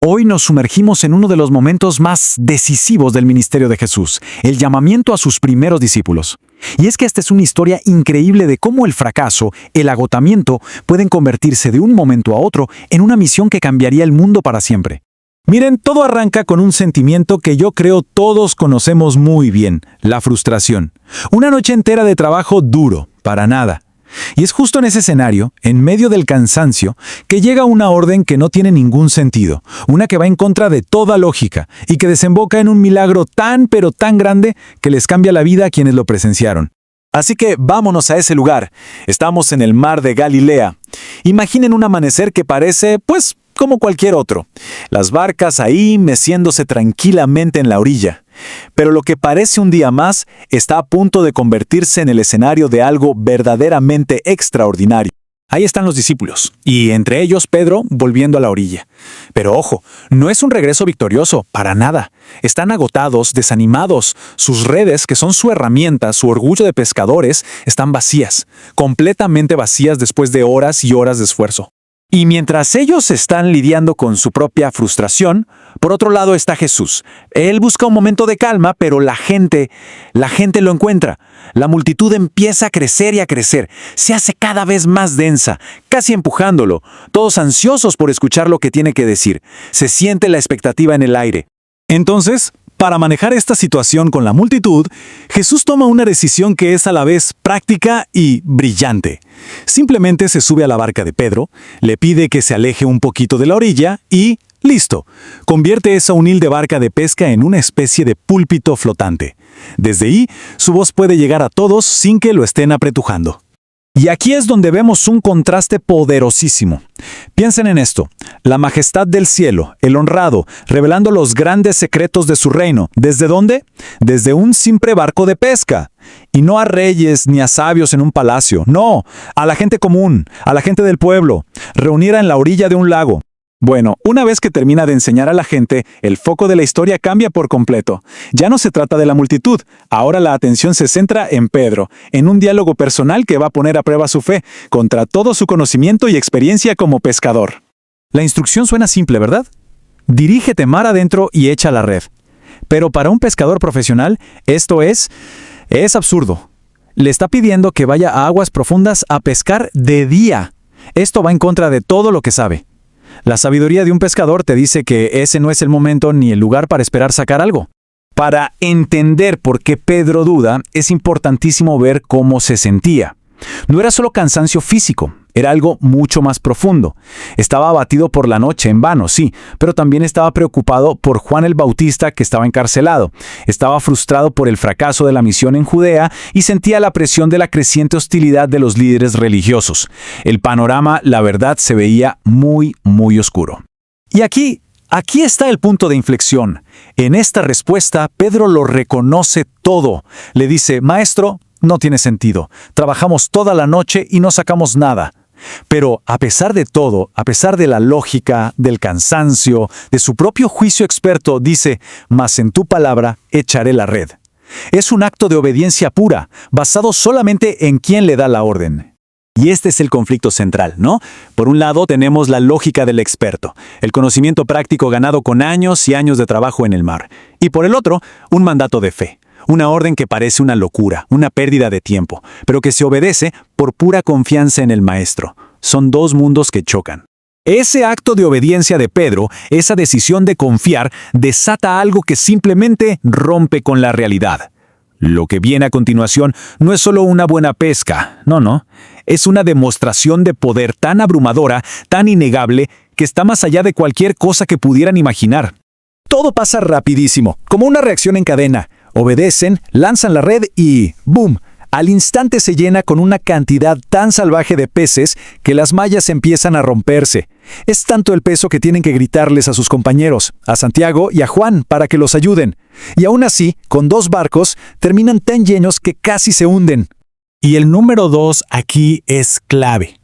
Hoy nos sumergimos en uno de los momentos más decisivos del ministerio de Jesús, el llamamiento a sus primeros discípulos. Y es que esta es una historia increíble de cómo el fracaso, el agotamiento, pueden convertirse de un momento a otro en una misión que cambiaría el mundo para siempre. Miren, todo arranca con un sentimiento que yo creo todos conocemos muy bien, la frustración. Una noche entera de trabajo duro, para nada. Y es justo en ese escenario, en medio del cansancio, que llega una orden que no tiene ningún sentido, una que va en contra de toda lógica y que desemboca en un milagro tan pero tan grande que les cambia la vida a quienes lo presenciaron. Así que vámonos a ese lugar. Estamos en el mar de Galilea. Imaginen un amanecer que parece, pues, como cualquier otro. Las barcas ahí meciéndose tranquilamente en la orilla. Pero lo que parece un día más está a punto de convertirse en el escenario de algo verdaderamente extraordinario. Ahí están los discípulos, y entre ellos Pedro volviendo a la orilla. Pero ojo, no es un regreso victorioso, para nada. Están agotados, desanimados. Sus redes, que son su herramienta, su orgullo de pescadores, están vacías, completamente vacías después de horas y horas de esfuerzo. Y mientras ellos están lidiando con su propia frustración, por otro lado está Jesús. Él busca un momento de calma, pero la gente lo encuentra. La multitud empieza a crecer y a crecer. Se hace cada vez más densa, casi empujándolo. Todos ansiosos por escuchar lo que tiene que decir. Se siente la expectativa en el aire. Entonces, para manejar esta situación con la multitud, Jesús toma una decisión que es a la vez práctica y brillante. Simplemente se sube a la barca de Pedro, le pide que se aleje un poquito de la orilla y, listo, convierte esa humilde barca de pesca en una especie de púlpito flotante. Desde ahí, su voz puede llegar a todos sin que lo estén apretujando. Y aquí es donde vemos un contraste poderosísimo. Piensen en esto, la majestad del cielo, el honrado, revelando los grandes secretos de su reino. ¿Desde dónde? Desde un simple barco de pesca. Y no a reyes ni a sabios en un palacio, no, a la gente común, a la gente del pueblo, reunida en la orilla de un lago. Bueno, una vez que termina de enseñar a la gente, el foco de la historia cambia por completo. Ya no se trata de la multitud, ahora la atención se centra en Pedro, en un diálogo personal que va a poner a prueba su fe, contra todo su conocimiento y experiencia como pescador. La instrucción suena simple, ¿verdad? Dirígete mar adentro y echa la red. Pero para un pescador profesional, esto es absurdo. Le está pidiendo que vaya a aguas profundas a pescar de día. Esto va en contra de todo lo que sabe. La sabiduría de un pescador te dice que ese no es el momento ni el lugar para esperar sacar algo. Para entender por qué Pedro duda, es importantísimo ver cómo se sentía. No era solo cansancio físico, era algo mucho más profundo. Estaba abatido por la noche en vano, sí, pero también estaba preocupado por Juan el Bautista, que estaba encarcelado. Estaba frustrado por el fracaso de la misión en Judea y sentía la presión de la creciente hostilidad de los líderes religiosos. El panorama, la verdad, se veía muy, muy oscuro. Y aquí está el punto de inflexión. En esta respuesta, Pedro lo reconoce todo. Le dice, «Maestro, no tiene sentido. Trabajamos toda la noche y no sacamos nada». Pero a pesar de todo, a pesar de la lógica, del cansancio, de su propio juicio experto, dice, «Mas en tu palabra echaré la red». Es un acto de obediencia pura, basado solamente en quien le da la orden. Y este es el conflicto central, ¿no? Por un lado tenemos la lógica del experto, el conocimiento práctico ganado con años y años de trabajo en el mar. Y por el otro, un mandato de fe. Una orden que parece una locura, una pérdida de tiempo, pero que se obedece por pura confianza en el Maestro. Son dos mundos que chocan. Ese acto de obediencia de Pedro, esa decisión de confiar, desata algo que simplemente rompe con la realidad. Lo que viene a continuación no es solo una buena pesca, no. Es una demostración de poder tan abrumadora, tan innegable, que está más allá de cualquier cosa que pudieran imaginar. Todo pasa rapidísimo, como una reacción en cadena. Obedecen, lanzan la red y ¡boom! Al instante se llena con una cantidad tan salvaje de peces que las mallas empiezan a romperse. Es tanto el peso que tienen que gritarles a sus compañeros, a Santiago y a Juan, para que los ayuden. Y aún así, con 2 barcos, terminan tan llenos que casi se hunden. Y el número 2 aquí es clave.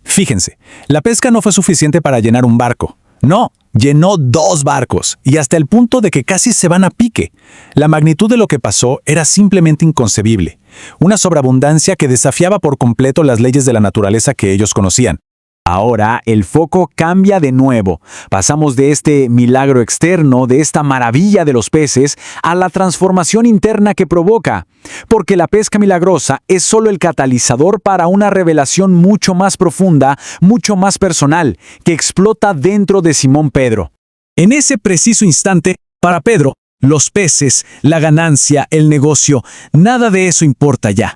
Fíjense, la pesca no fue suficiente para llenar un barco. No, llenó 2 barcos, y hasta el punto de que casi se van a pique. La magnitud de lo que pasó era simplemente inconcebible. Una sobreabundancia que desafiaba por completo las leyes de la naturaleza que ellos conocían. Ahora el foco cambia de nuevo. Pasamos de este milagro externo, de esta maravilla de los peces, a la transformación interna que provoca. Porque la pesca milagrosa es solo el catalizador para una revelación mucho más profunda, mucho más personal, que explota dentro de Simón Pedro. En ese preciso instante, para Pedro, los peces, la ganancia, el negocio, nada de eso importa ya.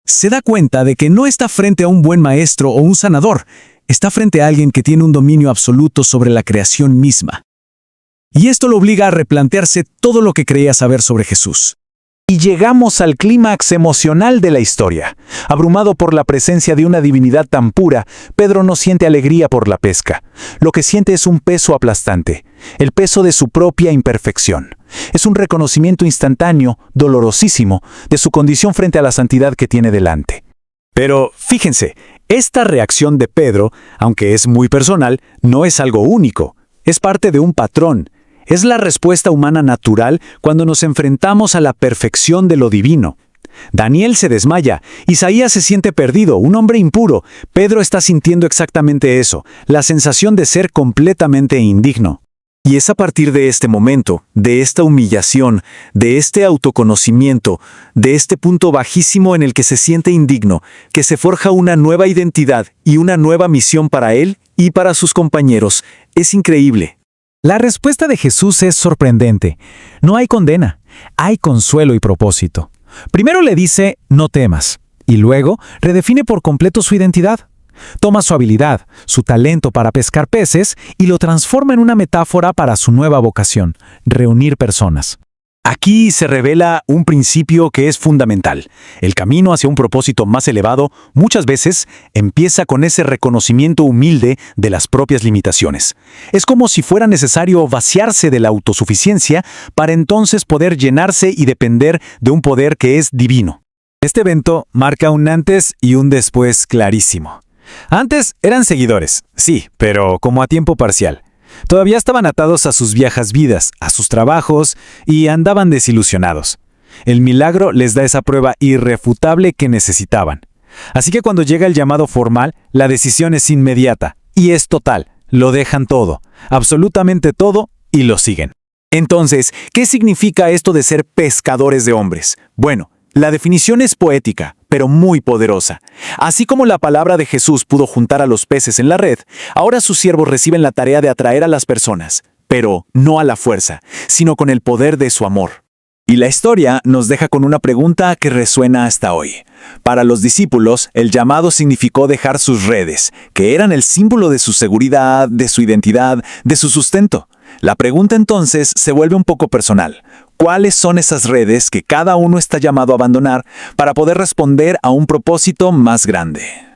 Se da cuenta de que no está frente a un buen maestro o un sanador, está frente a alguien que tiene un dominio absoluto sobre la creación misma. Y esto lo obliga a replantearse todo lo que creía saber sobre Jesús. Y llegamos al clímax emocional de la historia. Abrumado por la presencia de una divinidad tan pura, Pedro no siente alegría por la pesca. Lo que siente es un peso aplastante, el peso de su propia imperfección. Es un reconocimiento instantáneo, dolorosísimo, de su condición frente a la santidad que tiene delante. Pero fíjense, esta reacción de Pedro, aunque es muy personal, no es algo único. Es parte de un patrón. Es la respuesta humana natural cuando nos enfrentamos a la perfección de lo divino. Daniel se desmaya, Isaías se siente perdido, un hombre impuro. Pedro está sintiendo exactamente eso, la sensación de ser completamente indigno. Y es a partir de este momento, de esta humillación, de este autoconocimiento, de este punto bajísimo en el que se siente indigno, que se forja una nueva identidad y una nueva misión para él y para sus compañeros. Es increíble. La respuesta de Jesús es sorprendente. No hay condena, hay consuelo y propósito. Primero le dice, no temas, y luego redefine por completo su identidad. Toma su habilidad, su talento para pescar peces y lo transforma en una metáfora para su nueva vocación, reunir personas. Aquí se revela un principio que es fundamental. El camino hacia un propósito más elevado muchas veces empieza con ese reconocimiento humilde de las propias limitaciones. Es como si fuera necesario vaciarse de la autosuficiencia para entonces poder llenarse y depender de un poder que es divino. Este evento marca un antes y un después clarísimo. Antes eran seguidores, sí, pero como a tiempo parcial. Todavía estaban atados a sus viejas vidas, a sus trabajos, y andaban desilusionados. El milagro les da esa prueba irrefutable que necesitaban. Así que cuando llega el llamado formal, la decisión es inmediata, y es total. Lo dejan todo, absolutamente todo, y lo siguen. Entonces, ¿qué significa esto de ser pescadores de hombres? Bueno, la definición es poética, pero muy poderosa. Así como la palabra de Jesús pudo juntar a los peces en la red, ahora sus siervos reciben la tarea de atraer a las personas, pero no a la fuerza, sino con el poder de su amor. Y la historia nos deja con una pregunta que resuena hasta hoy. Para los discípulos, el llamado significó dejar sus redes, que eran el símbolo de su seguridad, de su identidad, de su sustento. La pregunta entonces se vuelve un poco personal. ¿Cuáles son esas redes que cada uno está llamado a abandonar para poder responder a un propósito más grande?